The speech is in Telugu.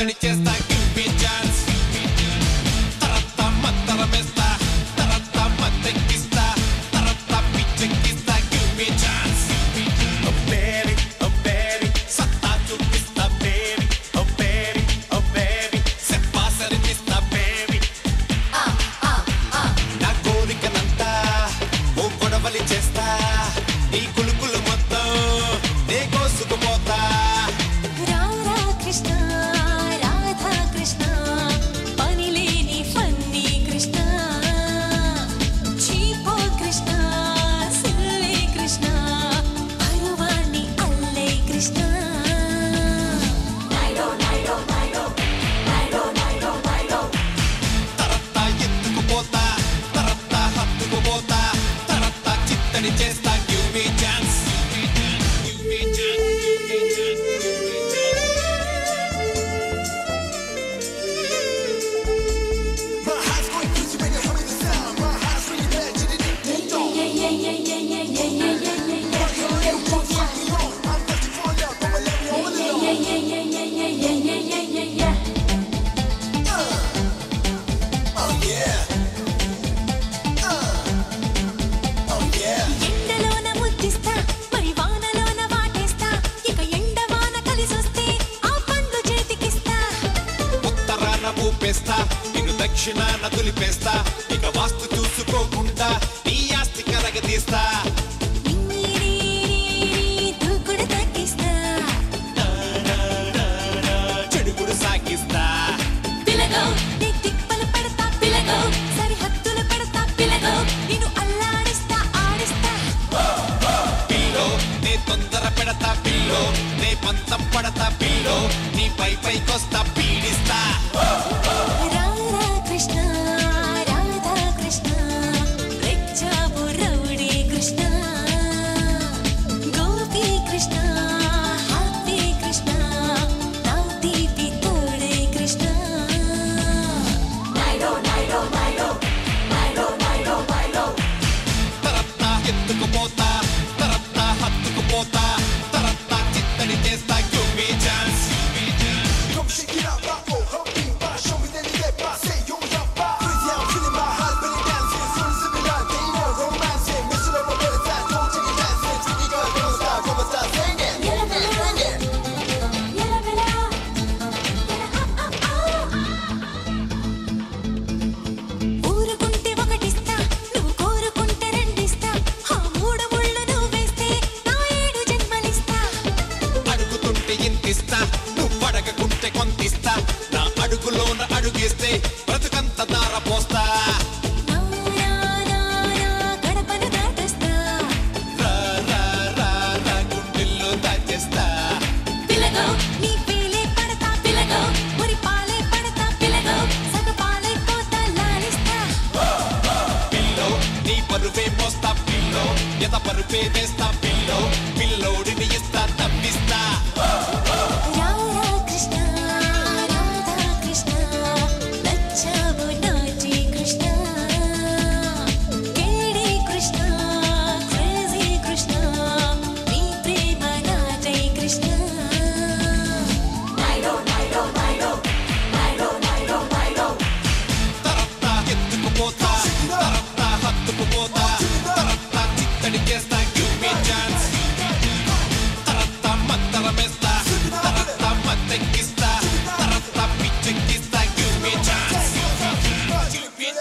చిత్తడి చేస్తా give me chance తరత్త మత్తరమేస్తా తరత్త మత్తెక్కిస్తా తరత్త పిచ్చెక్కిస్తా give me chance oh baby సత్తా చూపిస్తా baby oh baby సెప్పా సరిపిస్తా baby నా కోరికనంతా ఓ గొడవలి చేస్తా నీ కులుకులు మొత్తం నే కోసుకుపోతా రారా కృష్ణ రాధా కృష్ణ పనిలేని ఫన్నీ కృష్ణ చీపో కృష్ణ సిల్లే కృష్ణ పరువాణి అల్లే కృష్ణ తరత్త ఎత్తుకుపోతా తరత్త హత్తుకుపోతా తరత్త చిత్తడి చేస్తా give me chance give me chance My heart's going crazy when you hear the sound. My heart's really bad, ding dong. I'm thirsty for love, but let me hold it on. Oh yeah. Oh yeah. ఎండలోన ముద్దిస్తా మరి వానలోన వాటేస్తా ఇక ఎండవాన కలిసొస్తే ఆ పండ్లు చేతికిస్తా ఉత్తరాన ఊపేస్తా నిన్ను దక్షిణాన దులిపేస్తా ఇక వాస్తు చూసుకోకుండా నీ ఆస్తి కరగదీస్తా దూకుడు తగ్గిస్తా చెడుగుడు సాగిస్తా పిలగో నీ తిప్పలు పడతా పిలగో సరిహద్దులు పెడతా పిలగో నిన్ను అల్లాడిస్తా ఆడిస్తా పిల్లో నే తొందర పెడతా పిల్లో నే పంతం పడతా పిల్లో నీ పైకొస్తా పీడిస్తా రారా కృష్ణ రాధా కృష్ణ రెచ్చావు రౌడీ కృష్ణ గోపీ కృష్ణ హ్యాపీ కృష్ణ నా తీపి తోడే కృష్ణ తరత్తా ఎత్తుకుపోతా తరత్తా హత్తుకుపోతా తరత్తా చిత్తడి చేస్తా give me chance Come shake it out, rock, roll, hump, beat, bop, show me that you get by, say you jump by. Crazy, I'm feeling my heart, belly dancing, soon as it out, they know romancing, missing up a bit of time, don't take it dancing, tricky girl, don't start singing. ఊరుకుంటే ఒకటిస్తా నువ్వు కోరుకుంటే రెండిస్తా ఆ మూడు ముళ్ళు నువ్వేస్తే నా 7 జన్మలిస్తా అడుగుతుంటే ఇంతిస్తా నువ్వు అడగకుంటే కొంతిస్తా నా అడుగులోన అడుగేస్తే బ్రతుకంత దార పోస్తా నా గడపను దాటేస్తా రా రా రా రా గుండెల్లో దాచేస్తా పిలగో నీ పేలే పడతా పిలగో మురి పాలే పడతా పిలగో సగపాలై పోతా లాలిస్తా పిల్లో నీ పరువే మోస్తా పిల్లో ఎద పరుపే వేస్తా పిల్లో